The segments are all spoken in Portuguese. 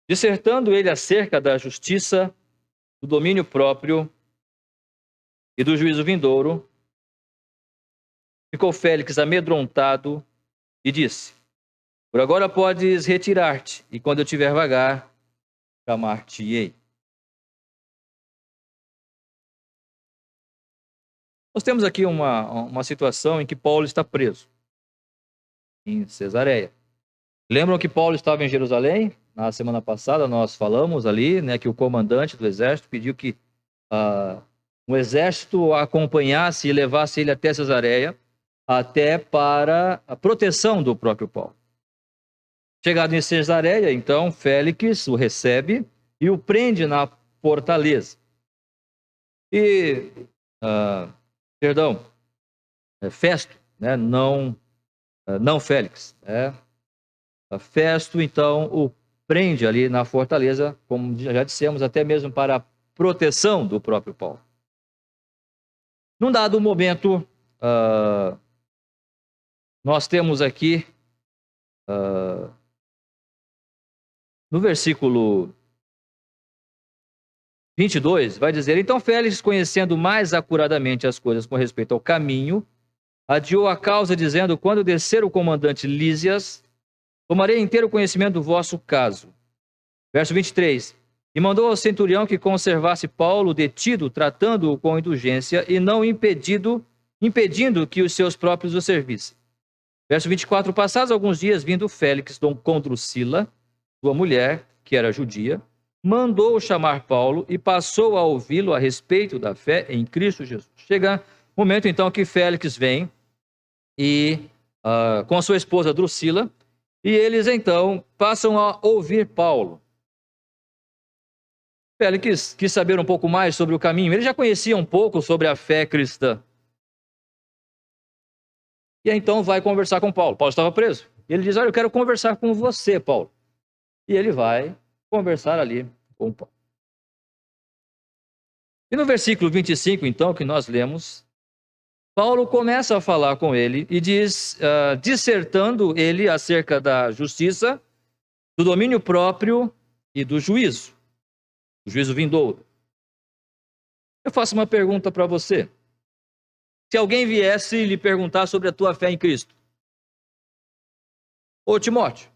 Dissertando ele acerca da justiça, do domínio próprio e do juízo vindouro, ficou Félix amedrontado e disse: por agora podes retirar-te, e quando eu tiver vagar, chamar-te-ei. Nós temos aqui uma situação em que Paulo está preso, em Cesareia. Lembram que Paulo estava em Jerusalém? Na semana passada nós falamos ali, né, que o comandante do exército pediu que um exército acompanhasse e levasse ele até Cesareia, até para a proteção do próprio Paulo. Chegado em Cesareia, então, Félix o recebe e o prende na fortaleza. E, Festo, né, não Félix, Festo, então, o prende ali na fortaleza, como já dissemos, até mesmo para a proteção do próprio Paulo. Num dado momento, nós temos aqui, no versículo 22, vai dizer: então Félix, conhecendo mais acuradamente as coisas com respeito ao caminho, adiou a causa, dizendo: quando descer o comandante Lísias, tomarei inteiro conhecimento do vosso caso. Verso 23. E mandou ao centurião que conservasse Paulo detido, tratando-o com indulgência e não impedindo que os seus próprios o servissem. Verso 24. Passados alguns dias, vindo Félix com Drusila, sua mulher, que era judia, mandou chamar Paulo e passou a ouvi-lo a respeito da fé em Cristo Jesus. Chega o momento, então, que Félix vem e com a sua esposa Drusila, e eles, então, passam a ouvir Paulo. Félix quis saber um pouco mais sobre o caminho. Ele já conhecia um pouco sobre a fé cristã. E então vai conversar com Paulo. Paulo estava preso. Ele diz: olha, eu quero conversar com você, Paulo. E ele vai conversar ali com Paulo. E no versículo 25, então, que nós lemos, Paulo começa a falar com ele e diz, dissertando ele acerca da justiça, do domínio próprio e do juízo vindouro. Eu faço uma pergunta para você. Se alguém viesse lhe perguntar sobre a tua fé em Cristo: ô Timóteo,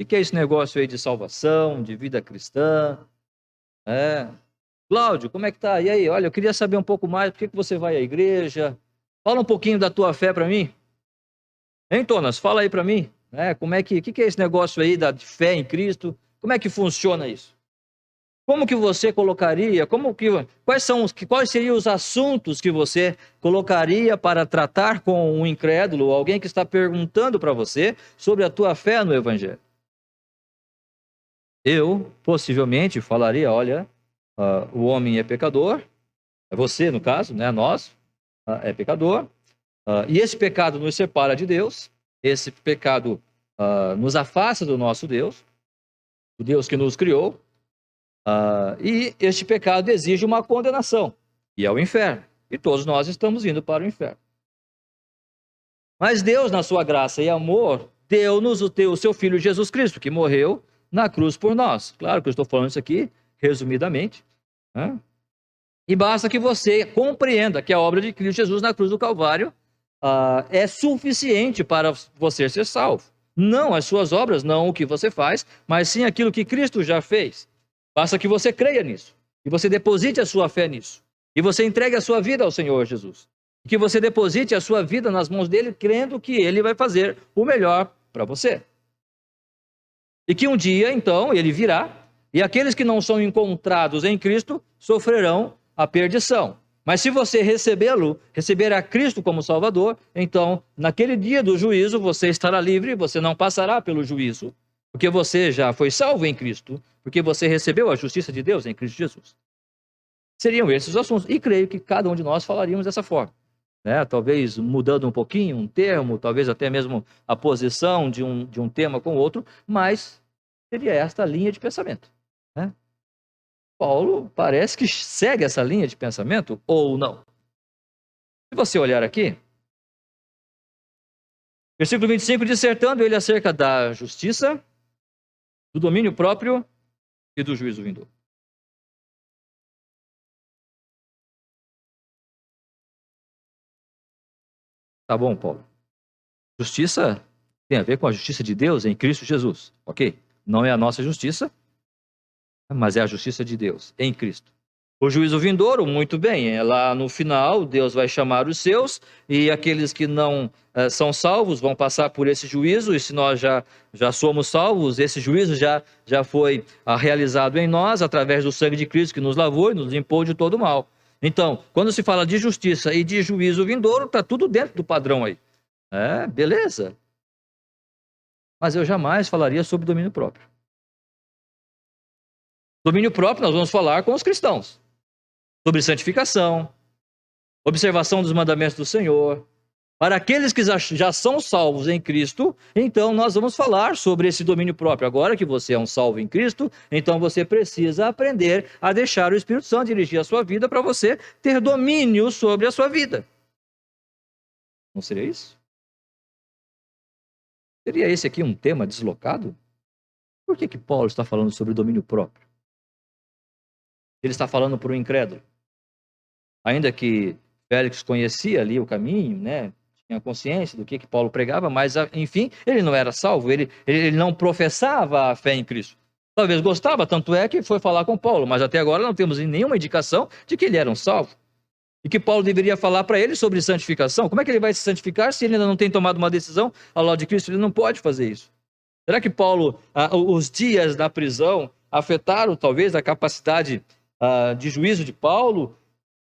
o que é esse negócio aí de salvação, de vida cristã? Cláudio, como é que tá? E aí, olha, eu queria saber um pouco mais, por que você vai à igreja? Fala um pouquinho da tua fé para mim. Hein, Tonas, fala aí para mim. Como é que é esse negócio aí da fé em Cristo? Como é que funciona isso? Como que você colocaria, quais seriam os assuntos que você colocaria para tratar com um incrédulo, alguém que está perguntando para você sobre a tua fé no Evangelho? Eu, possivelmente, falaria: olha, o homem é pecador, é você no caso, né, nós, é pecador, e esse pecado nos separa de Deus, esse pecado nos afasta do nosso Deus, o Deus que nos criou, e este pecado exige uma condenação, e é o inferno. E todos nós estamos indo para o inferno. Mas Deus, na sua graça e amor, deu-nos o seu Filho Jesus Cristo, que morreu na cruz por nós. Claro que eu estou falando isso aqui resumidamente. E basta que você compreenda que a obra de Cristo Jesus na cruz do Calvário é suficiente para você ser salvo. Não as suas obras, não o que você faz, mas sim aquilo que Cristo já fez. Basta que você creia nisso, que você deposite a sua fé nisso, e você entregue a sua vida ao Senhor Jesus, que você deposite a sua vida nas mãos dele, crendo que ele vai fazer o melhor para você. E que um dia, então, ele virá, e aqueles que não são encontrados em Cristo sofrerão a perdição. Mas se você receber a Cristo como Salvador, então, naquele dia do juízo, você estará livre, você não passará pelo juízo, porque você já foi salvo em Cristo, porque você recebeu a justiça de Deus em Cristo Jesus. Seriam esses os assuntos, e creio que cada um de nós falaríamos dessa forma. Talvez mudando um pouquinho um termo, talvez até mesmo a posição de um tema com o outro, mas seria esta linha de pensamento. Paulo parece que segue essa linha de pensamento ou não. Se você olhar aqui, versículo 25, dissertando ele acerca da justiça, do domínio próprio e do juízo vindouro. Tá bom, Paulo. Justiça tem a ver com a justiça de Deus em Cristo Jesus, ok? Não é a nossa justiça, mas é a justiça de Deus em Cristo. O juízo vindouro, muito bem, é lá no final, Deus vai chamar os seus, e aqueles que não são salvos vão passar por esse juízo, e se nós já somos salvos, esse juízo já foi realizado em nós, através do sangue de Cristo que nos lavou e nos limpou de todo mal. Então, quando se fala de justiça e de juízo vindouro, está tudo dentro do padrão aí. Beleza. Mas eu jamais falaria sobre domínio próprio. Domínio próprio nós vamos falar com os cristãos. Sobre santificação, observação dos mandamentos do Senhor. Para aqueles que já são salvos em Cristo, então nós vamos falar sobre esse domínio próprio. Agora que você é um salvo em Cristo, então você precisa aprender a deixar o Espírito Santo dirigir a sua vida para você ter domínio sobre a sua vida. Não seria isso? Seria esse aqui um tema deslocado? Por que Paulo está falando sobre o domínio próprio? Ele está falando para o incrédulo. Ainda que Félix conhecia ali o caminho, né? Tinha consciência do que Paulo pregava, mas, enfim, ele não era salvo, ele não professava a fé em Cristo. Talvez gostava, tanto é que foi falar com Paulo, mas até agora não temos nenhuma indicação de que ele era um salvo. E que Paulo deveria falar para ele sobre santificação. Como é que ele vai se santificar se ele ainda não tem tomado uma decisão ao lado de Cristo? Ele não pode fazer isso. Será que Paulo, os dias na prisão, afetaram talvez a capacidade de juízo de Paulo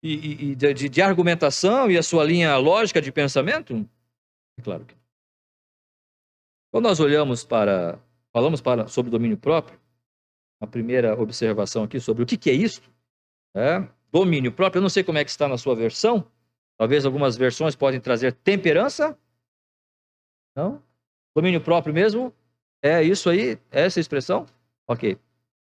e de argumentação e a sua linha lógica de pensamento? Claro que não. Quando nós falamos sobre domínio próprio, a primeira observação aqui sobre o que é isso, domínio próprio, eu não sei como é que está na sua versão, talvez algumas versões podem trazer temperança, não? Domínio próprio mesmo, é isso aí, essa expressão? Ok.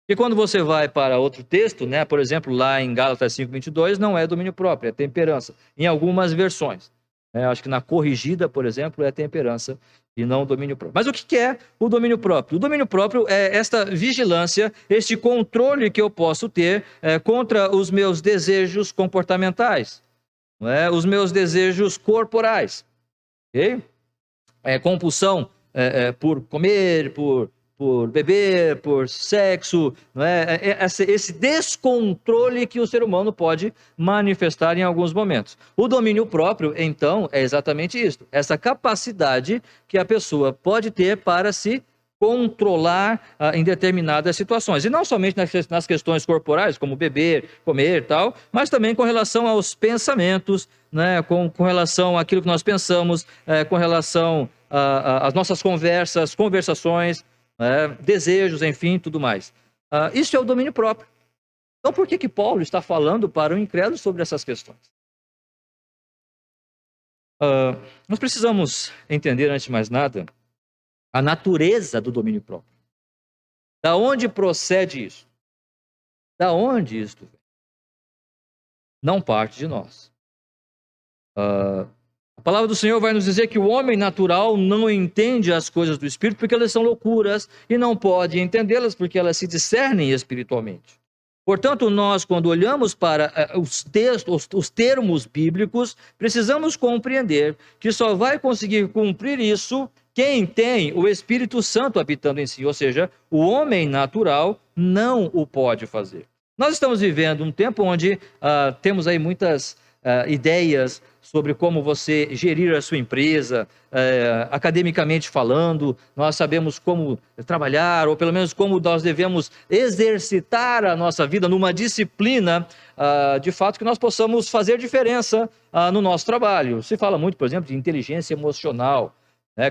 E quando você vai para outro texto, né, por exemplo, lá em Gálatas 5:22, não é domínio próprio, é temperança. Em algumas versões. Acho que na corrigida, por exemplo, é temperança e não domínio próprio. Mas o que é o domínio próprio? O domínio próprio é esta vigilância, este controle que eu posso ter contra os meus desejos comportamentais, não é? Os meus desejos corporais. Okay? Compulsão por comer, por beber, por sexo, não é? Esse descontrole que o ser humano pode manifestar em alguns momentos. O domínio próprio, então, é exatamente isso. Essa capacidade que a pessoa pode ter para se controlar em determinadas situações. E não somente nas questões corporais, como beber, comer e tal, mas também com relação aos pensamentos, né? com relação àquilo que nós pensamos, com relação às nossas conversações, desejos, enfim, tudo mais. Isso é o domínio próprio. Então, por que Paulo está falando para o incrédulo sobre essas questões? Nós precisamos entender, antes de mais nada, a natureza do domínio próprio. Da onde procede isso? Da onde isto vem? Não parte de nós. A palavra do Senhor vai nos dizer que o homem natural não entende as coisas do Espírito porque elas são loucuras e não pode entendê-las porque elas se discernem espiritualmente. Portanto, nós, quando olhamos para os termos bíblicos, precisamos compreender que só vai conseguir cumprir isso quem tem o Espírito Santo habitando em si, ou seja, o homem natural não o pode fazer. Nós estamos vivendo um tempo onde temos aí muitas ideias sobre como você gerir a sua empresa, academicamente falando, nós sabemos como trabalhar, ou pelo menos como nós devemos exercitar a nossa vida numa disciplina, de fato, que nós possamos fazer diferença no nosso trabalho. Se fala muito, por exemplo, de inteligência emocional.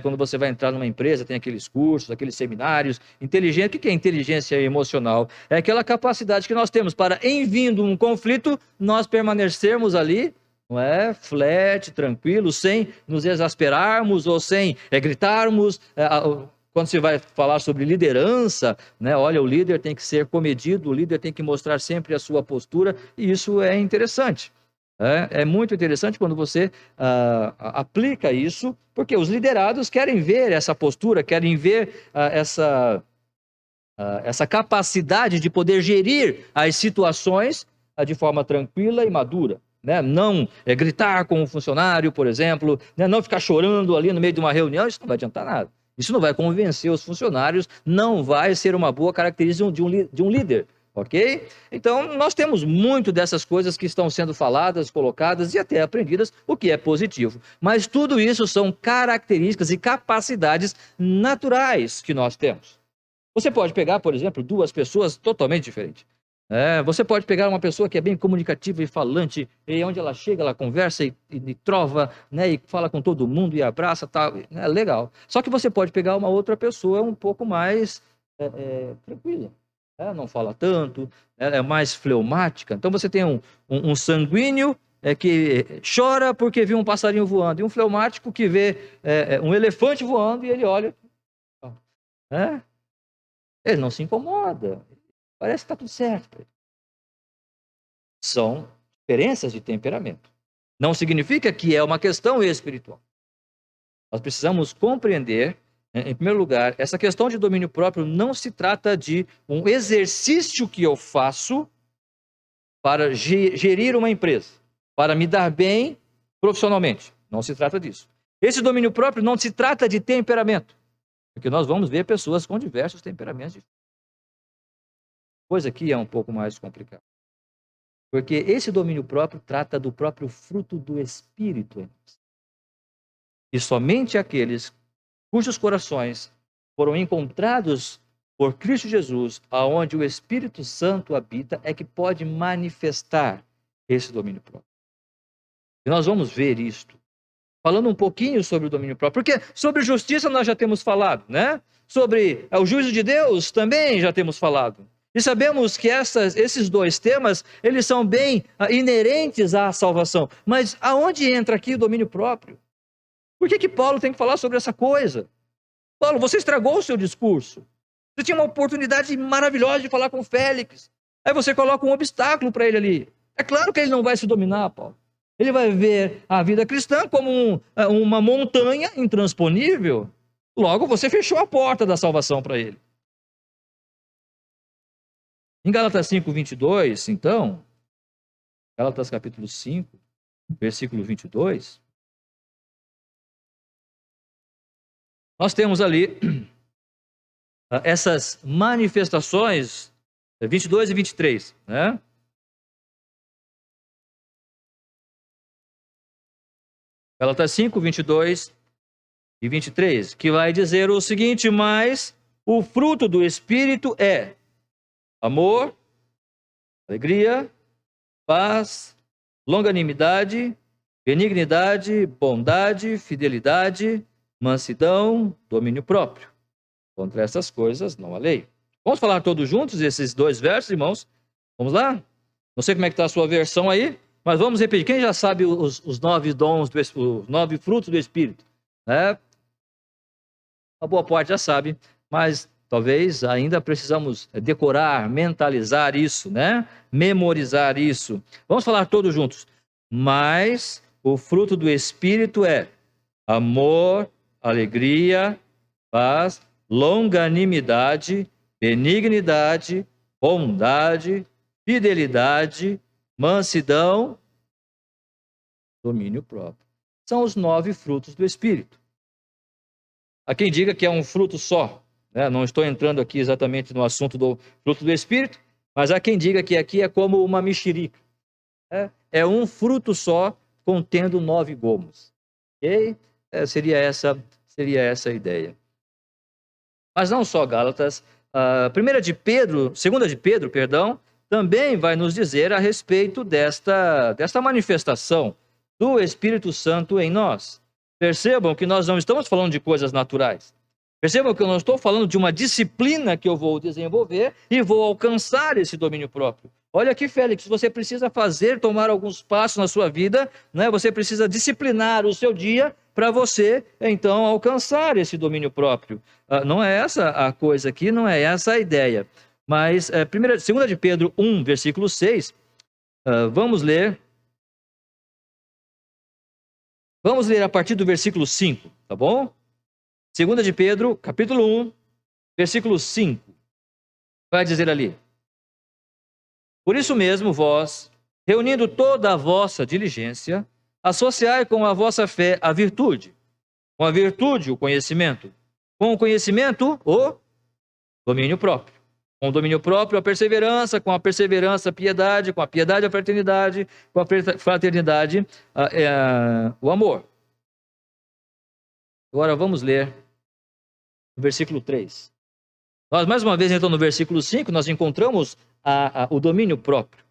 Quando você vai entrar numa empresa, tem aqueles cursos, aqueles seminários. O que é inteligência emocional? É aquela capacidade que nós temos para, em vindo um conflito, nós permanecermos ali, não é? Flat, tranquilo, sem nos exasperarmos ou sem gritarmos. Quando se vai falar sobre liderança, né? Olha, o líder tem que ser comedido, o líder tem que mostrar sempre a sua postura, e isso é interessante. É muito interessante quando você aplica isso, porque os liderados querem ver essa postura, querem ver essa capacidade de poder gerir as situações de forma tranquila e madura. Né? Não gritar com o funcionário, por exemplo, né? Não ficar chorando ali no meio de uma reunião, isso não vai adiantar nada. Isso não vai convencer os funcionários, não vai ser uma boa característica de um líder, ok? Então, nós temos muito dessas coisas que estão sendo faladas, colocadas e até aprendidas, o que é positivo. Mas tudo isso são características e capacidades naturais que nós temos. Você pode pegar, por exemplo, duas pessoas totalmente diferentes. Você pode pegar uma pessoa que é bem comunicativa e falante, e onde ela chega, ela conversa e trova, né, e fala com todo mundo e abraça, tá, legal. Só que você pode pegar uma outra pessoa um pouco mais tranquila, não fala tanto, é mais fleumática. Então você tem um sanguíneo que chora porque viu um passarinho voando, e um fleumático que vê um elefante voando e ele olha. Ele não se incomoda. Parece que está tudo certo. São diferenças de temperamento. Não significa que é uma questão espiritual. Nós precisamos compreender, em primeiro lugar, essa questão de domínio próprio não se trata de um exercício que eu faço para gerir uma empresa, para me dar bem profissionalmente. Não se trata disso. Esse domínio próprio não se trata de temperamento, porque nós vamos ver pessoas com diversos temperamentos. Coisa que é um pouco mais complicada. Porque esse domínio próprio trata do próprio fruto do Espírito. E somente aqueles cujos corações foram encontrados por Cristo Jesus, aonde o Espírito Santo habita, é que pode manifestar esse domínio próprio. E nós vamos ver isto. Falando um pouquinho sobre o domínio próprio, porque sobre justiça nós já temos falado, né? Sobre o juízo de Deus também já temos falado. E sabemos que esses dois temas, eles são bem inerentes à salvação. Mas aonde entra aqui o domínio próprio? Por que Paulo tem que falar sobre essa coisa? Paulo, você estragou o seu discurso. Você tinha uma oportunidade maravilhosa de falar com Félix. Aí você coloca um obstáculo para ele ali. É claro que ele não vai se dominar, Paulo. Ele vai ver a vida cristã como uma montanha intransponível. Logo, você fechou a porta da salvação para ele. Em Gálatas 5, 22, então, Gálatas capítulo 5, versículo 22, nós temos ali essas manifestações, 22 e 23, né? Gálatas 5, 22 e 23, que vai dizer o seguinte: mas o fruto do Espírito é amor, alegria, paz, longanimidade, benignidade, bondade, fidelidade, mansidão, domínio próprio. Contra essas coisas não há lei. Vamos falar todos juntos esses dois versos, irmãos? Vamos lá? Não sei como é que está a sua versão aí, mas vamos repetir. Quem já sabe os 9 dons, os 9 frutos do Espírito? A boa parte já sabe, mas talvez ainda precisamos decorar, mentalizar isso, né? Memorizar isso. Vamos falar todos juntos. Mas o fruto do Espírito é amor, alegria, paz, longanimidade, benignidade, bondade, fidelidade, mansidão, domínio próprio. São os 9 frutos do Espírito. Há quem diga que é um fruto só, né? Não estou entrando aqui exatamente no assunto do fruto do Espírito, mas há quem diga que aqui é como uma mexerica. É um fruto só contendo 9 gomos. Ok? Seria essa a ideia. Mas não só Gálatas, 2 de Pedro, também vai nos dizer a respeito desta manifestação do Espírito Santo em nós. Percebam que nós não estamos falando de coisas naturais. Percebam que eu não estou falando de uma disciplina que eu vou desenvolver e vou alcançar esse domínio próprio. Olha aqui, Félix, você precisa tomar alguns passos na sua vida, né? Você precisa disciplinar o seu dia para você, então, alcançar esse domínio próprio. Não é essa a coisa aqui, não é essa a ideia. Mas, 2 de Pedro 1, versículo 6, vamos ler. Vamos ler a partir do versículo 5, tá bom? 2 de Pedro, capítulo 1, versículo 5. Vai dizer ali: por isso mesmo, vós, reunindo toda a vossa diligência, associai com a vossa fé a virtude, com a virtude o conhecimento, com o conhecimento o domínio próprio, com o domínio próprio a perseverança, com a perseverança a piedade, com a piedade a fraternidade, com a fraternidade o amor. Agora vamos ler o versículo 3. Nós, mais uma vez, então, no versículo 5, nós encontramos o domínio próprio.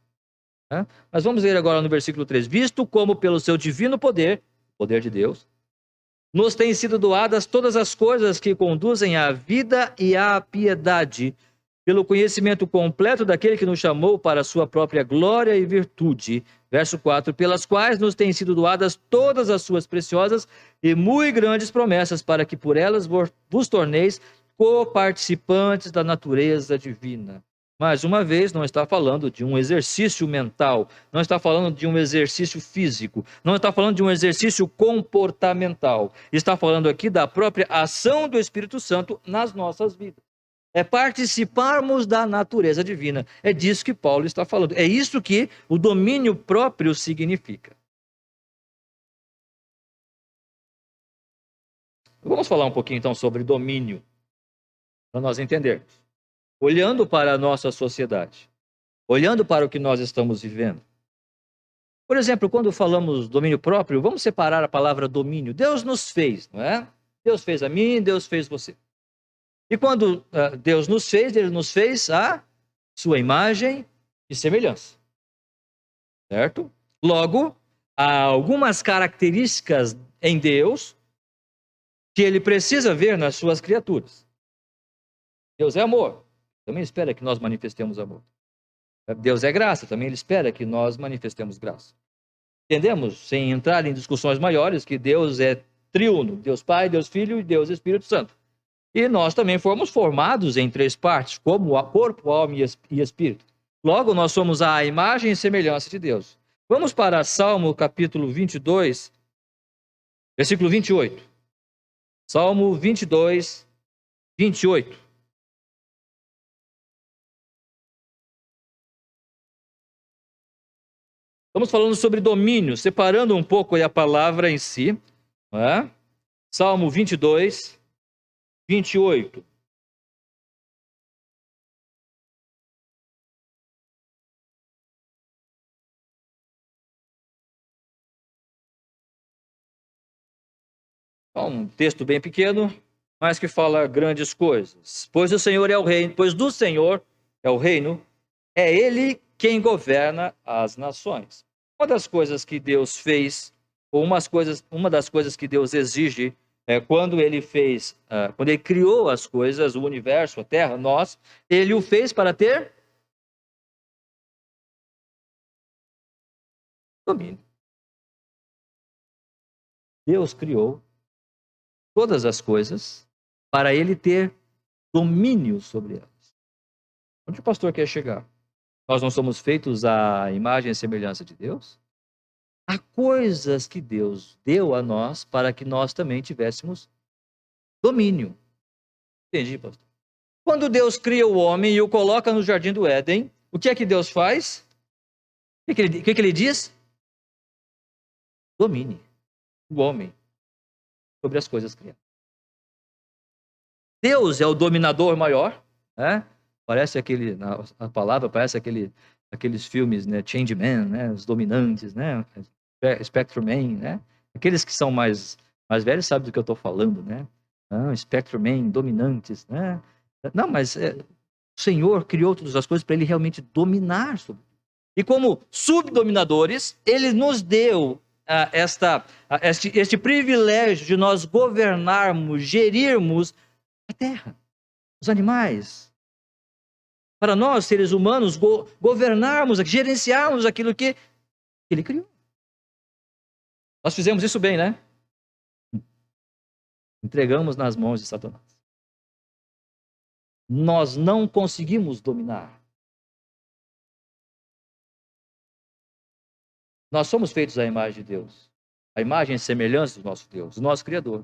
Né? Mas vamos ler agora no versículo 3. Visto como pelo seu divino poder, poder de Deus, nos têm sido doadas todas as coisas que conduzem à vida e à piedade, pelo conhecimento completo daquele que nos chamou para a sua própria glória e virtude. Verso 4, pelas quais nos têm sido doadas todas as suas preciosas e muito grandes promessas, para que por elas vos torneis coparticipantes da natureza divina. Mais uma vez, não está falando de um exercício mental, não está falando de um exercício físico, não está falando de um exercício comportamental. Está falando aqui da própria ação do Espírito Santo nas nossas vidas. É participarmos da natureza divina. É disso que Paulo está falando. É isso que o domínio próprio significa. Vamos falar um pouquinho então sobre domínio, para nós entendermos. Olhando para a nossa sociedade, olhando para o que nós estamos vivendo. Por exemplo, quando falamos domínio próprio, vamos separar a palavra domínio. Deus nos fez, não é? Deus fez a mim, Deus fez você. E quando Deus nos fez, Ele nos fez a sua imagem e semelhança. Certo? Logo, há algumas características em Deus que Ele precisa ver nas suas criaturas. Deus é amor. Também espera que nós manifestemos amor. Deus é graça, também Ele espera que nós manifestemos graça. Entendemos, sem entrar em discussões maiores, que Deus é triuno, Deus Pai, Deus Filho e Deus Espírito Santo. E nós também fomos formados em três partes, como corpo, alma e espírito. Logo, nós somos a imagem e semelhança de Deus. Vamos para Salmo capítulo 22, versículo 28. Salmo 22, 28. Estamos falando sobre domínio, separando um pouco aí a palavra em si. Não é? Salmo 22, 28. É um texto bem pequeno, mas que fala grandes coisas. Pois o Senhor é o reino, pois do Senhor é o reino, é Ele quem governa as nações. Uma das coisas que Deus fez, ou uma das coisas que Deus exige, quando Ele fez, quando Ele criou as coisas, o universo, a Terra, nós, Ele o fez para ter domínio. Deus criou todas as coisas para Ele ter domínio sobre elas. Onde o pastor quer chegar? Nós não somos feitos à imagem e semelhança de Deus? Há coisas que Deus deu a nós para que nós também tivéssemos domínio. Entendi, pastor? Quando Deus cria o homem e o coloca no jardim do Éden, o que é que Deus faz? O que ele diz? Domine o homem sobre as coisas criadas. Deus é o dominador maior, né? Parece a palavra parece aqueles filmes, né? Changeman, né? Os dominantes, né? Spectrum Man, né? Aqueles que são mais velhos sabem do que eu estou falando, né? Spectrum Man, dominantes, né? Não, mas o Senhor criou todas as coisas para Ele realmente dominar sobre. E como subdominadores, Ele nos deu este privilégio de nós governarmos, gerirmos a terra, os animais. Para nós, seres humanos, governarmos, gerenciarmos aquilo que Ele criou. Nós fizemos isso bem, né? Entregamos nas mãos de Satanás. Nós não conseguimos dominar. Nós somos feitos à imagem de Deus. A imagem e semelhança do nosso Deus, do nosso Criador.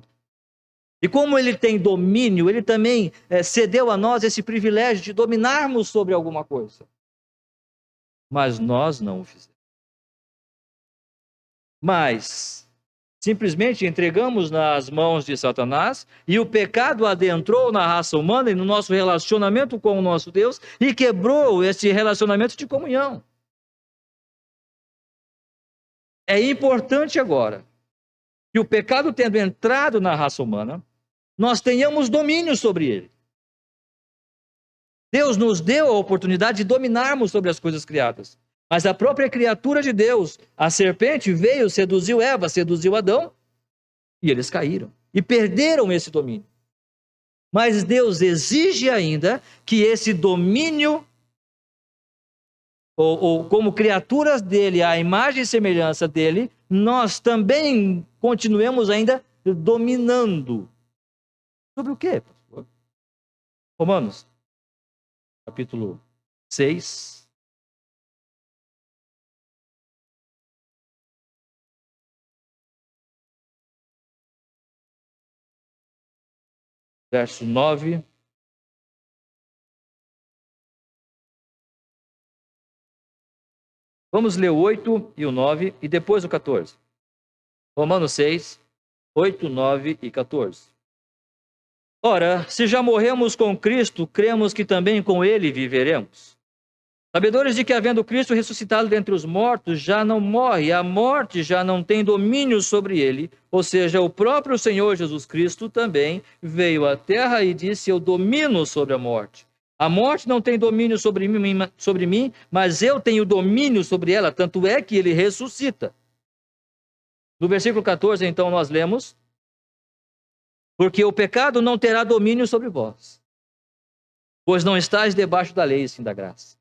E como ele tem domínio, ele também cedeu a nós esse privilégio de dominarmos sobre alguma coisa. Mas nós não o fizemos. Mas simplesmente entregamos nas mãos de Satanás e o pecado adentrou na raça humana e no nosso relacionamento com o nosso Deus e quebrou esse relacionamento de comunhão. É importante agora que o pecado tendo entrado na raça humana, nós tenhamos domínio sobre ele. Deus nos deu a oportunidade de dominarmos sobre as coisas criadas. Mas a própria criatura de Deus, a serpente, veio, seduziu Eva, seduziu Adão, e eles caíram. E perderam esse domínio. Mas Deus exige ainda que esse domínio, ou como criaturas dele, à imagem e semelhança dele, nós também continuemos ainda dominando. Sobre o quê, pastor? Romanos, capítulo 6. Verso 9. Vamos ler o 8 e o 9 e depois o 14. Romanos 6, 8, 9 e 14. Ora, se já morremos com Cristo, cremos que também com ele viveremos. Sabedores de que, havendo Cristo ressuscitado dentre os mortos, já não morre, a morte já não tem domínio sobre ele, ou seja, o próprio Senhor Jesus Cristo também veio à terra e disse: eu domino sobre a morte. A morte não tem domínio sobre mim, mas eu tenho domínio sobre ela, tanto é que ele ressuscita. No versículo 14, então, nós lemos: porque o pecado não terá domínio sobre vós, pois não estáis debaixo da lei, sim da graça.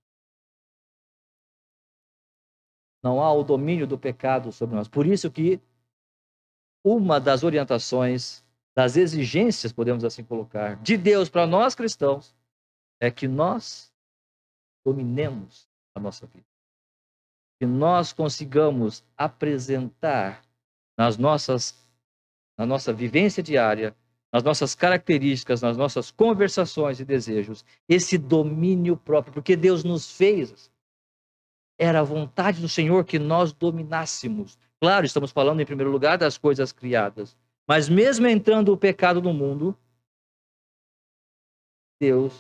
Não há o domínio do pecado sobre nós. Por isso que uma das orientações, das exigências, podemos assim colocar, de Deus para nós cristãos, é que nós dominemos a nossa vida. Que nós consigamos apresentar na nossa vivência diária, nas nossas características, nas nossas conversações e desejos, esse domínio próprio, porque Deus nos fez. Era a vontade do Senhor que nós dominássemos. Claro, estamos falando em primeiro lugar das coisas criadas, mas mesmo entrando o pecado no mundo, Deus,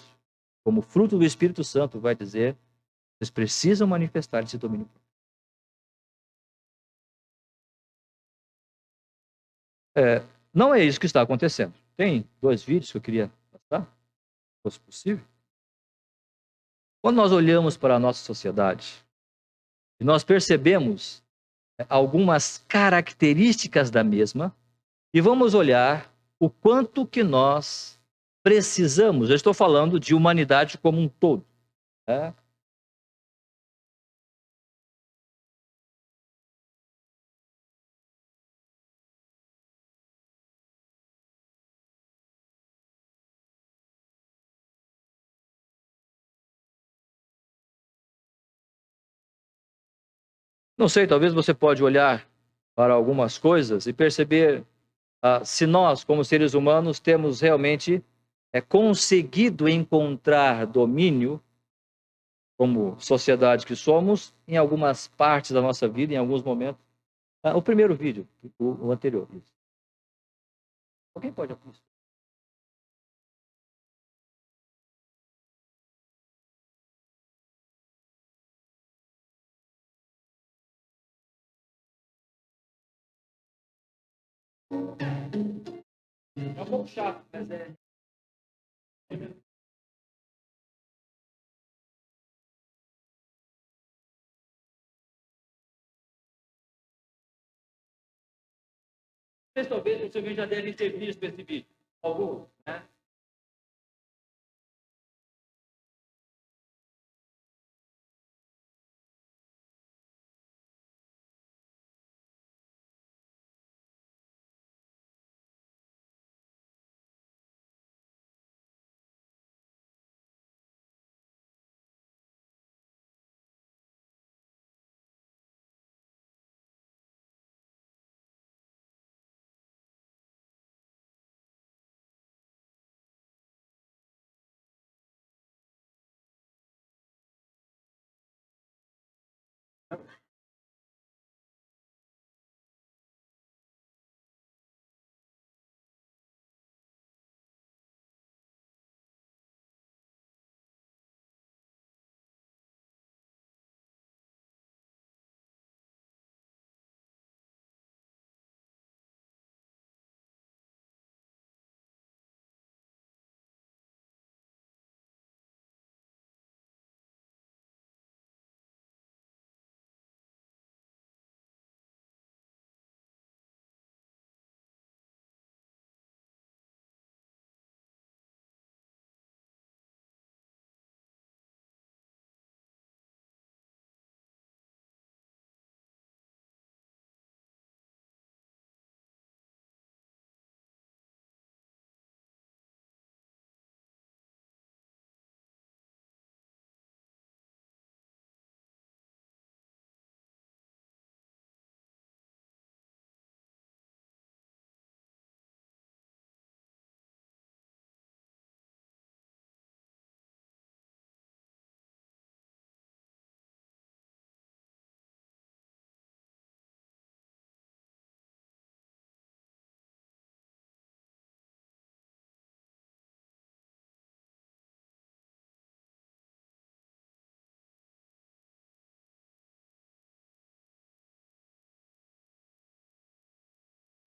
como fruto do Espírito Santo, vai dizer: vocês precisam manifestar esse domínio. Não é isso que está acontecendo. Tem 2 vídeos que eu queria mostrar, se fosse possível. Quando nós olhamos para a nossa sociedade, e nós percebemos algumas características da mesma, e vamos olhar o quanto que nós precisamos, eu estou falando de humanidade como um todo. Né? Não sei, talvez você pode olhar para algumas coisas e perceber se nós, como seres humanos, temos realmente conseguido encontrar domínio, como sociedade que somos, em algumas partes da nossa vida, em alguns momentos. O primeiro vídeo, o anterior. Alguém pode apostar? É um pouco chato, mas é. Vocês talvez já devem ter visto esse vídeo. Alguns, né?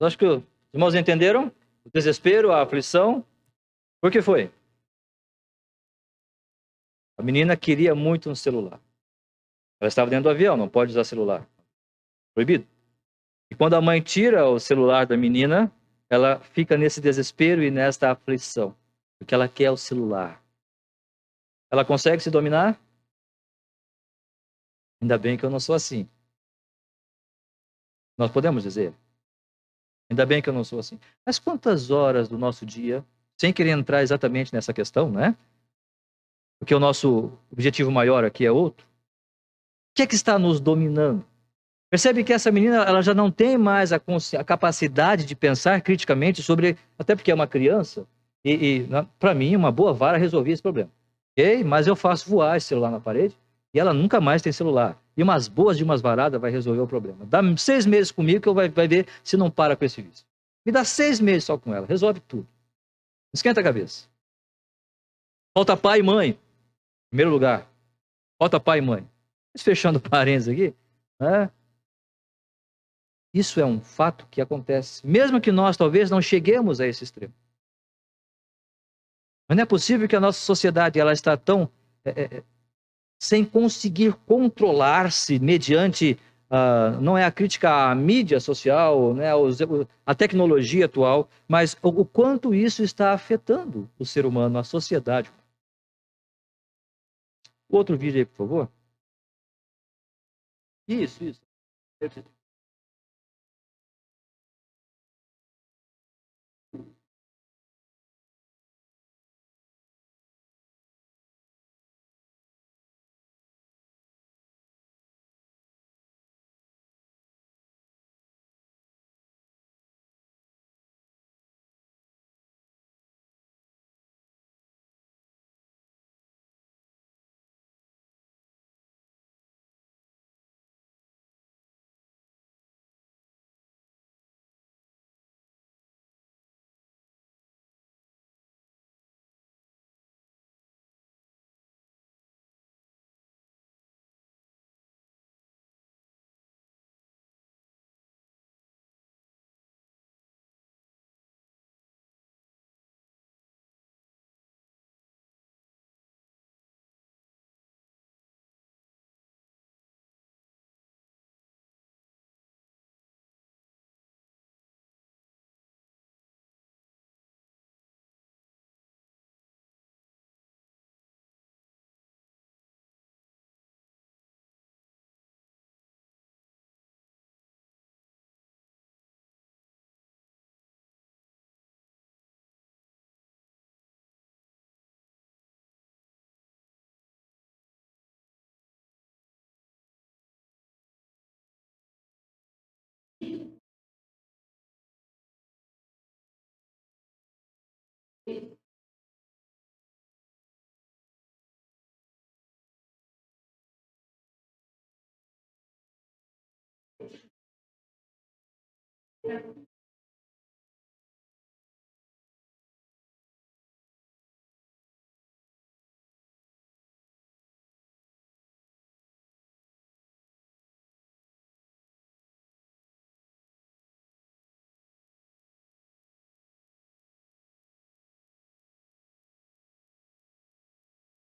Eu acho que os irmãos entenderam o desespero, a aflição. Por que foi? A menina queria muito um celular. Ela estava dentro do avião, não pode usar celular. Proibido. E quando a mãe tira o celular da menina, ela fica nesse desespero e nesta aflição. Porque ela quer o celular. Ela consegue se dominar? Ainda bem que eu não sou assim. Nós podemos dizer. Ainda bem que eu não sou assim. Mas quantas horas do nosso dia, sem querer entrar exatamente nessa questão, né? Porque o nosso objetivo maior aqui é outro. O que é que está nos dominando? Percebe que essa menina ela já não tem mais a capacidade de pensar criticamente sobre, até porque é uma criança, e para mim uma boa vara resolvia esse problema. Ok? Mas eu faço voar esse celular na parede e ela nunca mais tem celular. E umas boas de umas varadas vai resolver o problema. Dá 6 meses comigo que eu vai ver se não para com esse vício. Me dá 6 meses só com ela, resolve tudo. Esquenta a cabeça. Falta pai e mãe, em primeiro lugar. Falta pai e mãe. Mas fechando parênteses aqui, né? Isso é um fato que acontece, mesmo que nós talvez não cheguemos a esse extremo. Mas não é possível que a nossa sociedade ela está tão sem conseguir controlar-se mediante não é a crítica à mídia social, né, a tecnologia atual, mas o quanto isso está afetando o ser humano, a sociedade. Outro vídeo aí, por favor. Isso.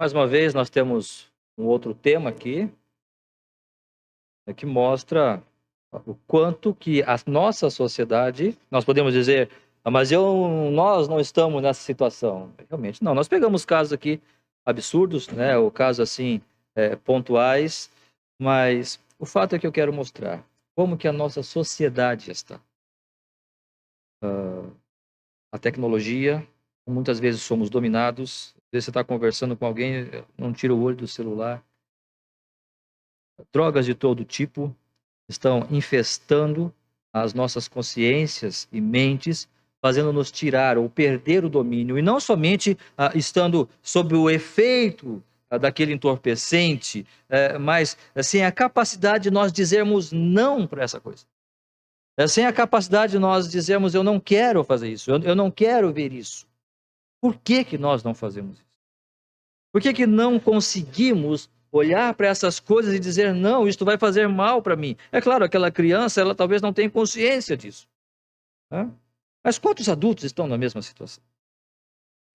Mais uma vez, nós temos um outro tema aqui, que mostra o quanto que a nossa sociedade, nós podemos dizer, mas nós não estamos nessa situação. Realmente, não. Nós pegamos casos aqui absurdos, né? Ou casos assim, pontuais, mas o fato é que eu quero mostrar como que a nossa sociedade está. A tecnologia, muitas vezes somos dominados. Às vezes você está conversando com alguém, não tira o olho do celular. Drogas de todo tipo estão infestando as nossas consciências e mentes, fazendo-nos tirar ou perder o domínio, e não somente estando sob o efeito daquele entorpecente, mas sem a capacidade de nós dizermos não para essa coisa. Sem a capacidade de nós dizermos, eu não quero fazer isso, eu não quero ver isso. Por que que nós não fazemos isso? Por que que não conseguimos olhar para essas coisas e dizer, não, isto vai fazer mal para mim? É claro, aquela criança, ela talvez não tenha consciência disso. Né? Mas quantos adultos estão na mesma situação?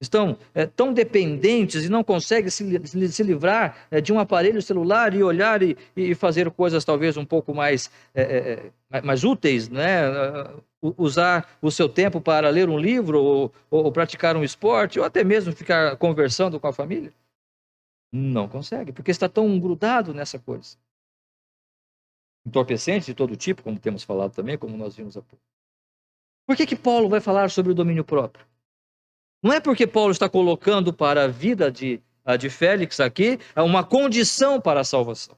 Estão tão dependentes e não conseguem se livrar de um aparelho celular e olhar e fazer coisas talvez um pouco mais úteis, né? Usar o seu tempo para ler um livro ou praticar um esporte ou até mesmo ficar conversando com a família. Não consegue, porque está tão grudado nessa coisa. Entorpecentes de todo tipo, como temos falado também, como nós vimos há pouco. Por que Paulo vai falar sobre o domínio próprio? Não é porque Paulo está colocando para a vida de Félix aqui uma condição para a salvação.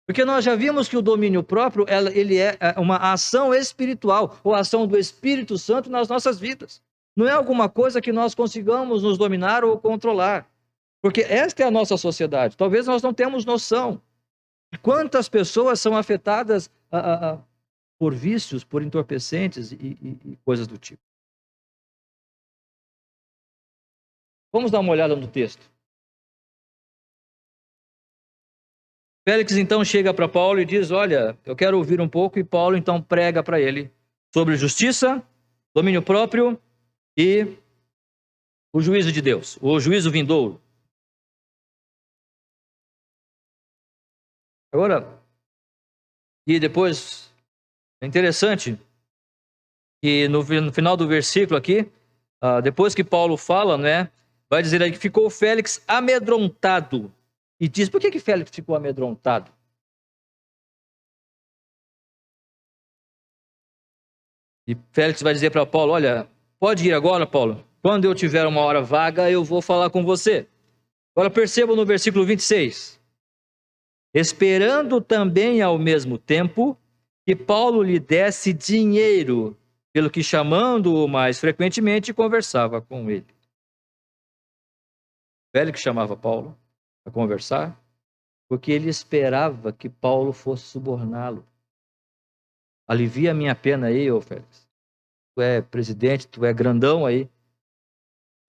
Porque nós já vimos que o domínio próprio ele é uma ação espiritual, ou ação do Espírito Santo nas nossas vidas. Não é alguma coisa que nós consigamos nos dominar ou controlar. Porque esta é a nossa sociedade. Talvez nós não temos noção de quantas pessoas são afetadas por vícios, por entorpecentes e coisas do tipo. Vamos dar uma olhada no texto. Félix então chega para Paulo e diz, olha, eu quero ouvir um pouco, e Paulo então prega para ele sobre justiça, domínio próprio e o juízo de Deus, o juízo vindouro. Agora, e depois, é interessante que no final do versículo aqui, depois que Paulo fala, né, vai dizer aí que ficou Félix amedrontado. E diz, por que Félix ficou amedrontado? E Félix vai dizer para Paulo, olha, pode ir agora, Paulo. Quando eu tiver uma hora vaga, eu vou falar com você. Agora perceba no versículo 26. Esperando também ao mesmo tempo que Paulo lhe desse dinheiro, pelo que chamando-o mais frequentemente, conversava com ele. Félix chamava Paulo a conversar, porque ele esperava que Paulo fosse suborná-lo. Alivia a minha pena aí, ô Félix. Tu é presidente, tu é grandão aí,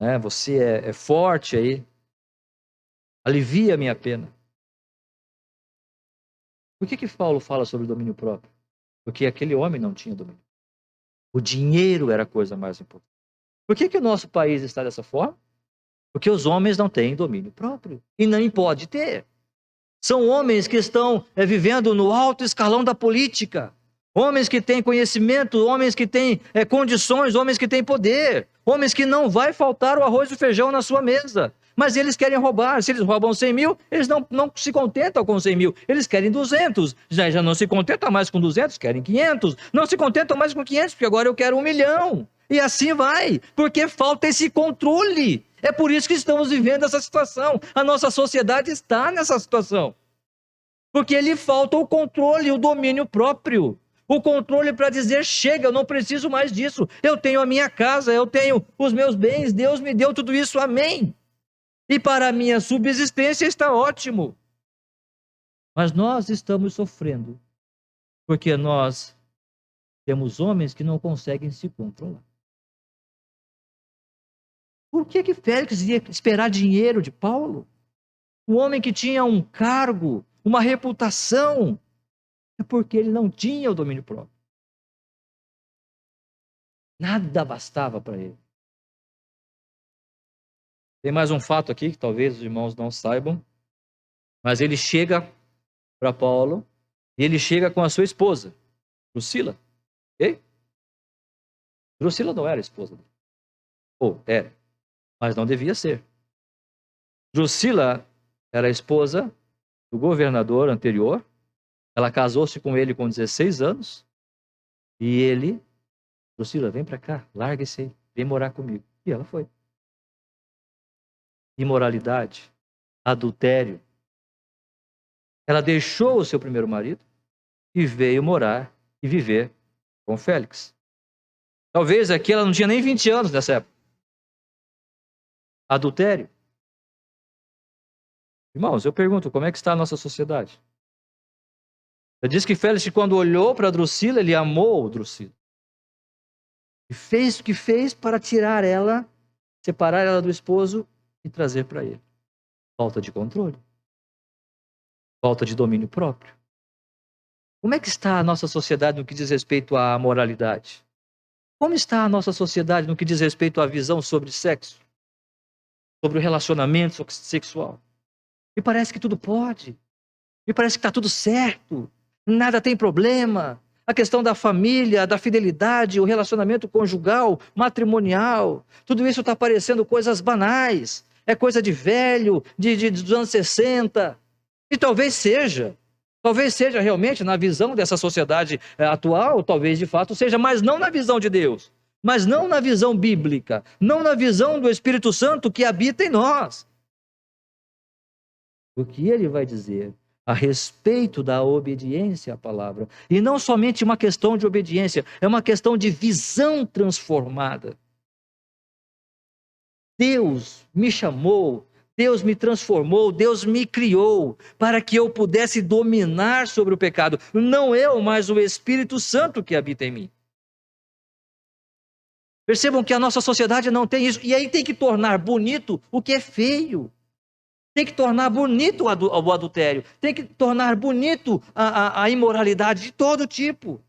né? Você é forte aí. Alivia a minha pena. Por que Paulo fala sobre o domínio próprio? Porque aquele homem não tinha domínio. O dinheiro era a coisa mais importante. Por que o nosso país está dessa forma? Porque os homens não têm domínio próprio. E nem pode ter. São homens que estão vivendo no alto escalão da política. Homens que têm conhecimento, homens que têm condições, homens que têm poder. Homens que não vai faltar o arroz e o feijão na sua mesa. Mas eles querem roubar. Se eles roubam 100 mil, eles não se contentam com 100 mil. Eles querem 200. Já não se contentam mais com 200, querem 500. Não se contentam mais com 500, porque agora eu quero 1 milhão. E assim vai, porque falta esse controle. É por isso que estamos vivendo essa situação. A nossa sociedade está nessa situação. Porque lhe falta o controle, o domínio próprio. O controle para dizer, chega, eu não preciso mais disso. Eu tenho a minha casa, eu tenho os meus bens, Deus me deu tudo isso, amém. E para a minha subsistência está ótimo. Mas nós estamos sofrendo, porque nós temos homens que não conseguem se controlar. Por que Félix ia esperar dinheiro de Paulo? Um homem que tinha um cargo, uma reputação. É porque ele não tinha o domínio próprio. Nada bastava para ele. Tem mais um fato aqui que talvez os irmãos não saibam, mas ele chega para Paulo e ele chega com a sua esposa, Drusila. Ok? Drusila não era esposa dele. Ou era, mas não devia ser. Drusila era a esposa do governador anterior. Ela casou-se com ele com 16 anos. E ele, Drusila, vem para cá, larga esse aí, vem morar comigo. E ela foi. Imoralidade, adultério. Ela deixou o seu primeiro marido e veio morar e viver com Félix. Talvez aqui ela não tinha nem 20 anos nessa época. Adultério. Irmãos, eu pergunto, como é que está a nossa sociedade? Eu disse que Félix, quando olhou para Drusila, ele amou Drusila. E fez o que fez para tirar ela, separar ela do esposo e trazer para ele. Falta de controle. Falta de domínio próprio. Como é que está a nossa sociedade no que diz respeito à moralidade? Como está a nossa sociedade no que diz respeito à visão sobre sexo? Sobre o relacionamento sexual? Me parece que tudo pode. Me parece que está tudo certo. Nada tem problema. A questão da família, da fidelidade, o relacionamento conjugal, matrimonial, tudo isso está parecendo coisas banais. É coisa de velho, dos anos 60. E talvez seja realmente na visão dessa sociedade atual, talvez de fato seja, mas não na visão de Deus. Mas não na visão bíblica. Não na visão do Espírito Santo que habita em nós. O que ele vai dizer a respeito da obediência à palavra. E não somente uma questão de obediência, é uma questão de visão transformada. Deus me chamou, Deus me transformou, Deus me criou para que eu pudesse dominar sobre o pecado. Não eu, mas o Espírito Santo que habita em mim. Percebam que a nossa sociedade não tem isso. E aí tem que tornar bonito o que é feio. Tem que tornar bonito o adultério. Tem que tornar bonito a imoralidade de todo tipo.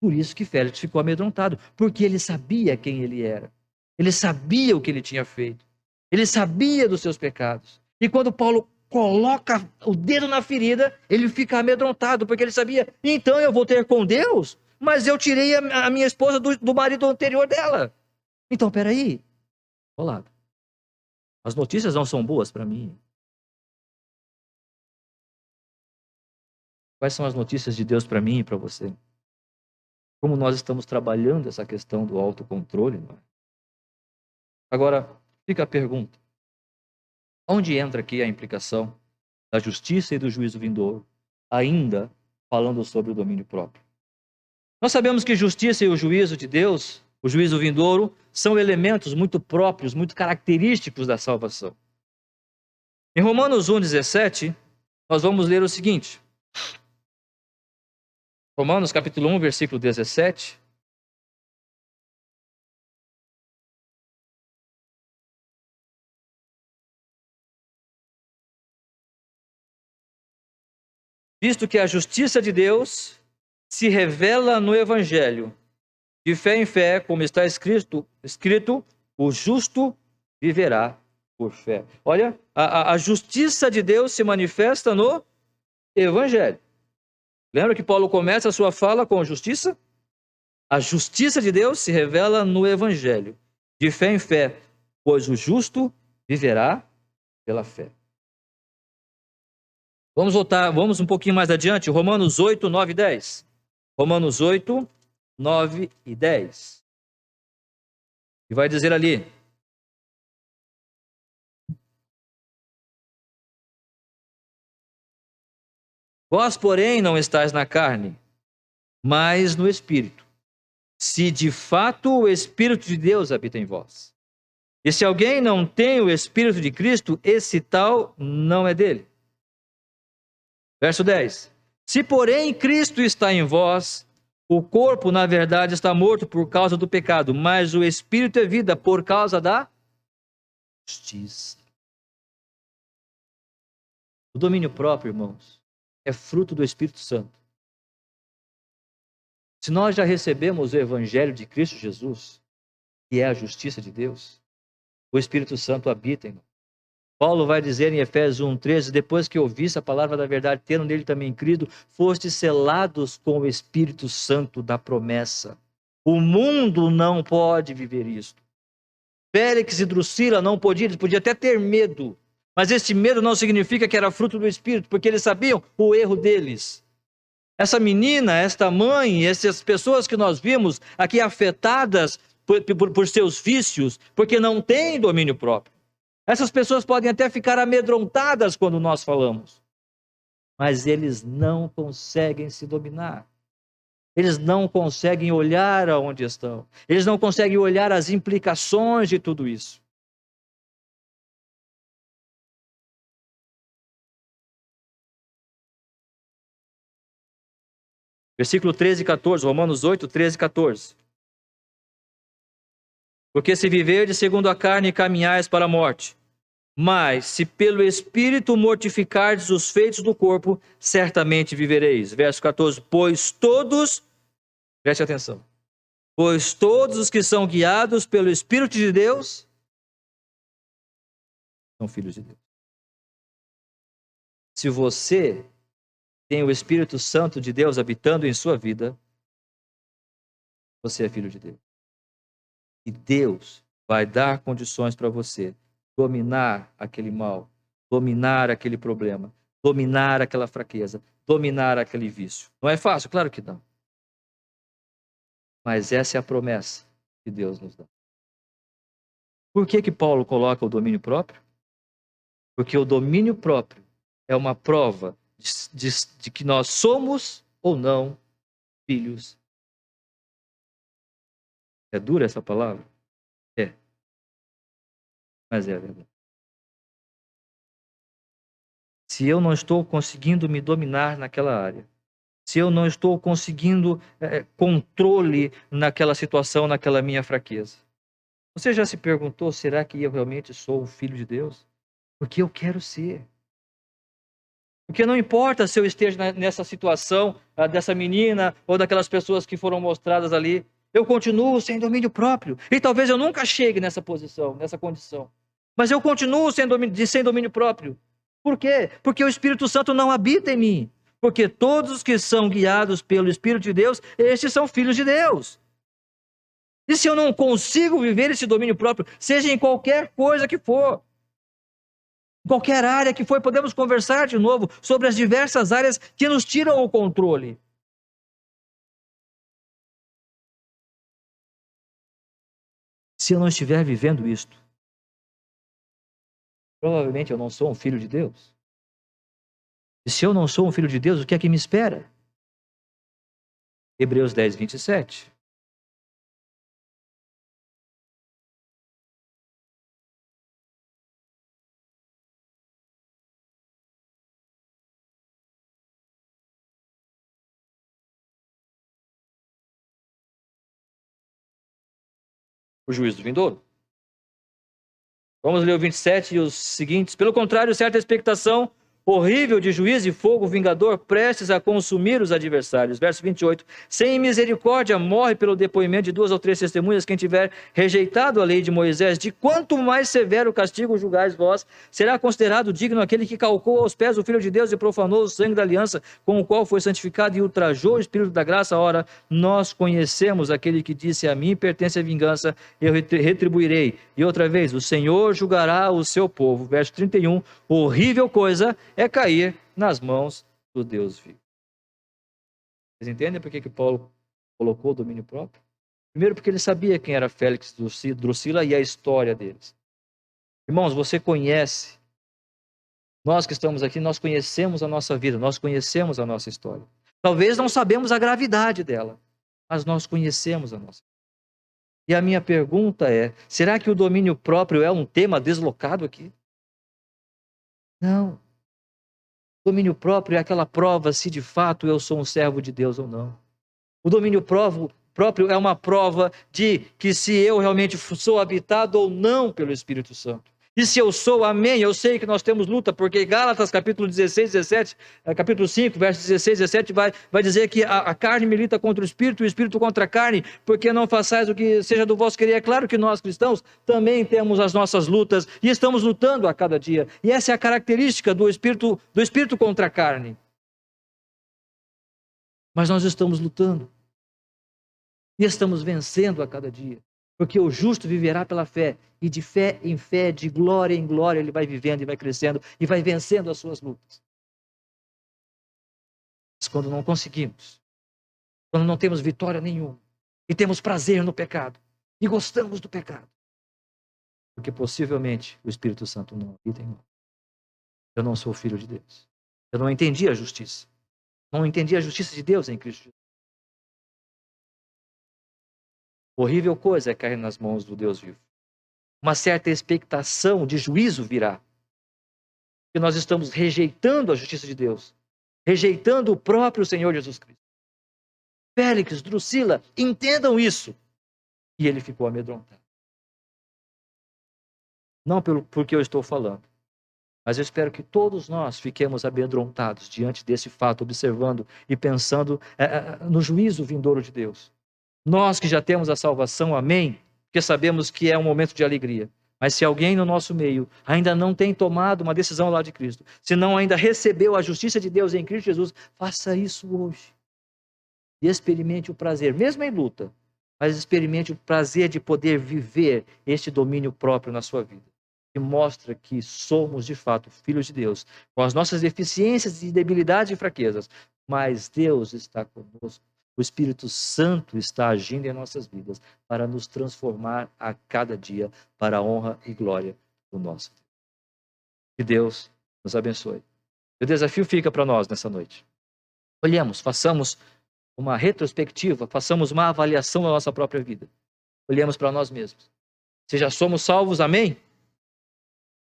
Por isso que Félix ficou amedrontado. Porque ele sabia quem ele era. Ele sabia o que ele tinha feito. Ele sabia dos seus pecados. E quando Paulo coloca o dedo na ferida, ele fica amedrontado. Porque ele sabia, então eu vou ter com Deus? Mas eu tirei a minha esposa do marido anterior dela. Então, peraí. Olá. As notícias não são boas para mim. Quais são as notícias de Deus para mim e para você? Como nós estamos trabalhando essa questão do autocontrole? Não é? Agora, fica a pergunta. Onde entra aqui a implicação da justiça e do juízo vindouro, ainda falando sobre o domínio próprio? Nós sabemos que justiça e o juízo de Deus, o juízo vindouro, são elementos muito próprios, muito característicos da salvação. Em Romanos 1,17, nós vamos ler o seguinte. Romanos capítulo 1, versículo 17. Visto que a justiça de Deus se revela no Evangelho, de fé em fé, como está escrito, o justo viverá por fé. Olha, a justiça de Deus se manifesta no Evangelho. Lembra que Paulo começa a sua fala com a justiça? A justiça de Deus se revela no Evangelho, de fé em fé, pois o justo viverá pela fé. Vamos voltar, vamos um pouquinho mais adiante, Romanos 8, 9 e 10. Romanos 8, 9 e 10. E vai dizer ali: vós, porém, não estáis na carne, mas no Espírito, se de fato o Espírito de Deus habita em vós. E se alguém não tem o Espírito de Cristo, esse tal não é dele. Verso 10. Se, porém, Cristo está em vós, O corpo, na verdade, está morto por causa do pecado, mas o espírito é vida por causa da justiça. O domínio próprio, irmãos, é fruto do Espírito Santo. Se nós já recebemos o Evangelho de Cristo Jesus, que é a justiça de Deus, o Espírito Santo habita em nós. Paulo vai dizer em Efésios 1,13, depois que ouvisse a palavra da verdade, tendo nele também crido, fostes selados com o Espírito Santo da promessa. O mundo não pode viver isto. Félix e Drusila não podiam, eles podiam até ter medo, mas esse medo não significa que era fruto do Espírito, porque eles sabiam o erro deles. Essa menina, esta mãe, essas pessoas que nós vimos aqui afetadas por seus vícios, porque não têm domínio próprio. Essas pessoas podem até ficar amedrontadas quando nós falamos, mas eles não conseguem se dominar. Eles não conseguem olhar aonde estão. Eles não conseguem olhar as implicações de tudo isso. Versículo 13 e 14, Romanos 8, 13 e 14. Porque se viverdes segundo a carne, caminhais para a morte. Mas, se pelo Espírito mortificardes os feitos do corpo, certamente vivereis. Verso 14. Preste atenção. Pois todos os que são guiados pelo Espírito de Deus são filhos de Deus. Se você tem o Espírito Santo de Deus habitando em sua vida, você é filho de Deus. E Deus vai dar condições para você dominar aquele mal, dominar aquele problema, dominar aquela fraqueza, dominar aquele vício. Não é fácil? Claro que não. Mas essa é a promessa que Deus nos dá. Por que Paulo coloca o domínio próprio? Porque o domínio próprio é uma prova de que nós somos ou não filhos. É dura essa palavra? É. Mas é a verdade. Se eu não estou conseguindo me dominar naquela área, se eu não estou conseguindo controle naquela situação, naquela minha fraqueza, você já se perguntou, será que eu realmente sou um filho de Deus? Porque eu quero ser. Porque não importa se eu esteja nessa situação dessa menina ou daquelas pessoas que foram mostradas ali, eu continuo sem domínio próprio. E talvez eu nunca chegue nessa posição, nessa condição. Mas eu continuo sem domínio próprio. Por quê? Porque o Espírito Santo não habita em mim. Porque todos os que são guiados pelo Espírito de Deus, estes são filhos de Deus. E se eu não consigo viver esse domínio próprio, seja em qualquer coisa que for, qualquer área que for, podemos conversar de novo sobre as diversas áreas que nos tiram o controle. Se eu não estiver vivendo isto, provavelmente eu não sou um filho de Deus. E se eu não sou um filho de Deus, o que é que me espera? Hebreus 10, 27. O juízo vindouro. Vamos ler o 27 e os seguintes. Pelo contrário, certa expectação horrível de juízo e fogo vingador, prestes a consumir os adversários. Verso 28. Sem misericórdia morre pelo depoimento de 2 ou 3 testemunhas quem tiver rejeitado a lei de Moisés. De quanto mais severo castigo julgais vós, será considerado digno aquele que calcou aos pés o Filho de Deus e profanou o sangue da aliança com o qual foi santificado e ultrajou o Espírito da graça. Ora, nós conhecemos aquele que disse: a mim pertence a vingança, eu retribuirei. E outra vez, o Senhor julgará o seu povo. Verso 31. Horrível coisa é cair nas mãos do Deus vivo. Vocês entendem por que Paulo colocou o domínio próprio? Primeiro, porque ele sabia quem era Félix e Drusila e a história deles. Irmãos, você conhece, nós que estamos aqui, nós conhecemos a nossa vida, nós conhecemos a nossa história. Talvez não sabemos a gravidade dela, mas nós conhecemos a nossa. E a minha pergunta é, será que o domínio próprio é um tema deslocado aqui? Não. Domínio próprio é aquela prova se de fato eu sou um servo de Deus ou não. O domínio próprio é uma prova de que se eu realmente sou habitado ou não pelo Espírito Santo. E se eu sou, amém, eu sei que nós temos luta, porque Gálatas capítulo 16, 17, capítulo 5, versos 16, 17, vai dizer que a carne milita contra o Espírito contra a carne, porque não façais o que seja do vosso querer. É claro que nós cristãos também temos as nossas lutas e estamos lutando a cada dia. E essa é a característica do Espírito contra a carne. Mas nós estamos lutando. E estamos vencendo a cada dia. Porque o justo viverá pela fé. E de fé em fé, de glória em glória, ele vai vivendo e vai crescendo e vai vencendo as suas lutas. Mas quando não conseguimos, quando não temos vitória nenhuma, e temos prazer no pecado, e gostamos do pecado, porque possivelmente o Espírito Santo não habita em nós. Eu não sou filho de Deus. Eu não entendi a justiça. Não entendi a justiça de Deus em Cristo Jesus. Horrível coisa é cair nas mãos do Deus vivo. Uma certa expectação de juízo virá. Porque nós estamos rejeitando a justiça de Deus. Rejeitando o próprio Senhor Jesus Cristo. Félix, Drusila, entendam isso. E ele ficou amedrontado. Não porque eu estou falando. Mas eu espero que todos nós fiquemos amedrontados diante desse fato, observando e pensando no juízo vindouro de Deus. Nós que já temos a salvação, amém, porque sabemos que é um momento de alegria. Mas se alguém no nosso meio ainda não tem tomado uma decisão ao lado de Cristo, se não ainda recebeu a justiça de Deus em Cristo Jesus, faça isso hoje. E experimente o prazer, mesmo em luta, mas experimente o prazer de poder viver este domínio próprio na sua vida. Que mostra que somos de fato filhos de Deus, com as nossas deficiências e debilidades e fraquezas, mas Deus está conosco. O Espírito Santo está agindo em nossas vidas para nos transformar a cada dia para a honra e glória do nosso Deus. Que Deus nos abençoe. O desafio fica para nós nessa noite. Olhemos, façamos uma retrospectiva, façamos uma avaliação da nossa própria vida. Olhemos para nós mesmos. Se já somos salvos, amém? O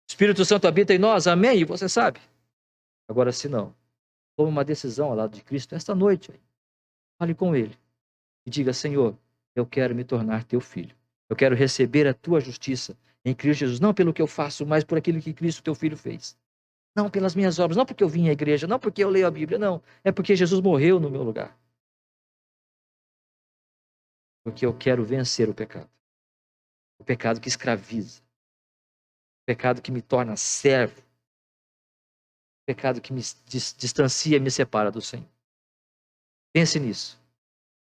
Espírito Santo habita em nós, amém? E você sabe. Agora, se não, tome uma decisão ao lado de Cristo esta noite. Fale com Ele e diga: Senhor, eu quero me tornar teu filho. Eu quero receber a tua justiça em Cristo Jesus, não pelo que eu faço, mas por aquilo que Cristo, teu filho, fez. Não pelas minhas obras, não porque eu vim à igreja, não porque eu leio a Bíblia, não. É porque Jesus morreu no meu lugar. Porque eu quero vencer o pecado. O pecado que escraviza. O pecado que me torna servo. O pecado que me distancia e me separa do Senhor. Pense nisso.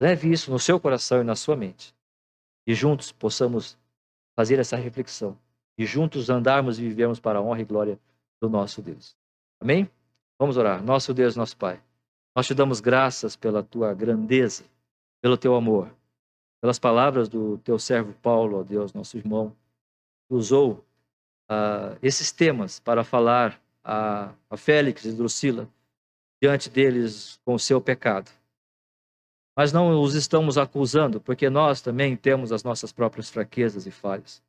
Leve isso no seu coração e na sua mente. E juntos possamos fazer essa reflexão. E juntos andarmos e vivermos para a honra e glória do nosso Deus. Amém? Vamos orar. Nosso Deus, nosso Pai, nós te damos graças pela tua grandeza, pelo teu amor, pelas palavras do teu servo Paulo, ó Deus, nosso irmão, que usou esses temas para falar a Félix e Drusila diante deles com o seu pecado. Mas não os estamos acusando, porque nós também temos as nossas próprias fraquezas e falhas.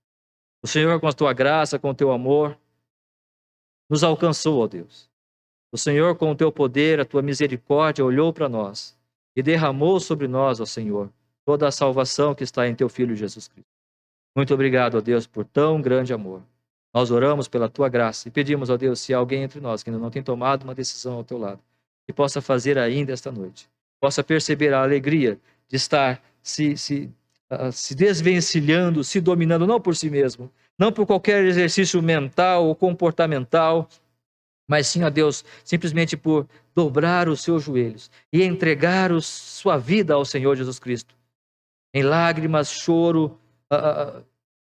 O Senhor, com a tua graça, com o teu amor, nos alcançou, ó Deus. O Senhor, com o teu poder, a tua misericórdia, olhou para nós e derramou sobre nós, ó Senhor, toda a salvação que está em teu Filho Jesus Cristo. Muito obrigado, ó Deus, por tão grande amor. Nós oramos pela tua graça e pedimos, ó Deus, se há alguém entre nós que ainda não tem tomado uma decisão ao teu lado, que possa fazer ainda esta noite. Possa perceber a alegria de estar se desvencilhando, se dominando, não por si mesmo, não por qualquer exercício mental ou comportamental, mas sim, ó Deus, simplesmente por dobrar os seus joelhos e entregar sua vida ao Senhor Jesus Cristo. Em lágrimas, choro,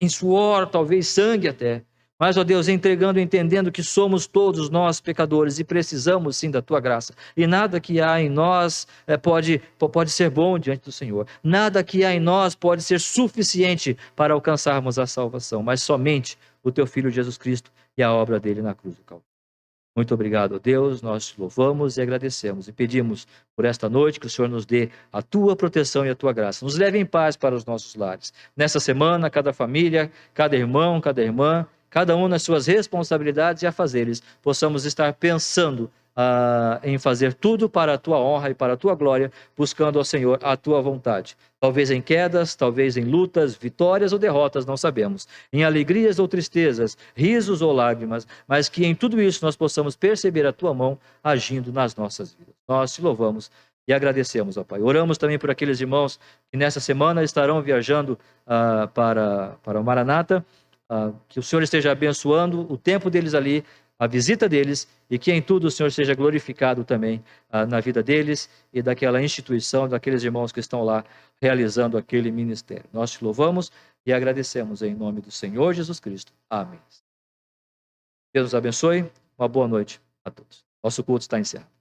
em suor, talvez sangue até. Mas, ó Deus, entregando e entendendo que somos todos nós pecadores e precisamos sim da tua graça. E nada que há em nós pode ser bom diante do Senhor. Nada que há em nós pode ser suficiente para alcançarmos a salvação, mas somente o teu Filho Jesus Cristo e a obra dele na cruz do Calvário. Muito obrigado, ó Deus, nós te louvamos e agradecemos e pedimos por esta noite que o Senhor nos dê a tua proteção e a tua graça. Nos leve em paz para os nossos lares. Nessa semana, cada família, cada irmão, cada irmã, cada um nas suas responsabilidades e afazeres, possamos estar pensando em fazer tudo para a tua honra e para a tua glória, buscando ao Senhor a tua vontade. Talvez em quedas, talvez em lutas, vitórias ou derrotas, não sabemos. Em alegrias ou tristezas, risos ou lágrimas, mas que em tudo isso nós possamos perceber a tua mão agindo nas nossas vidas. Nós te louvamos e agradecemos, ó Pai. Oramos também por aqueles irmãos que nessa semana estarão viajando para o Maranata, que o Senhor esteja abençoando o tempo deles ali, a visita deles, e que em tudo o Senhor seja glorificado também na vida deles e daquela instituição, daqueles irmãos que estão lá realizando aquele ministério. Nós te louvamos e agradecemos em nome do Senhor Jesus Cristo. Amém. Deus nos abençoe. Uma boa noite a todos. Nosso culto está encerrado.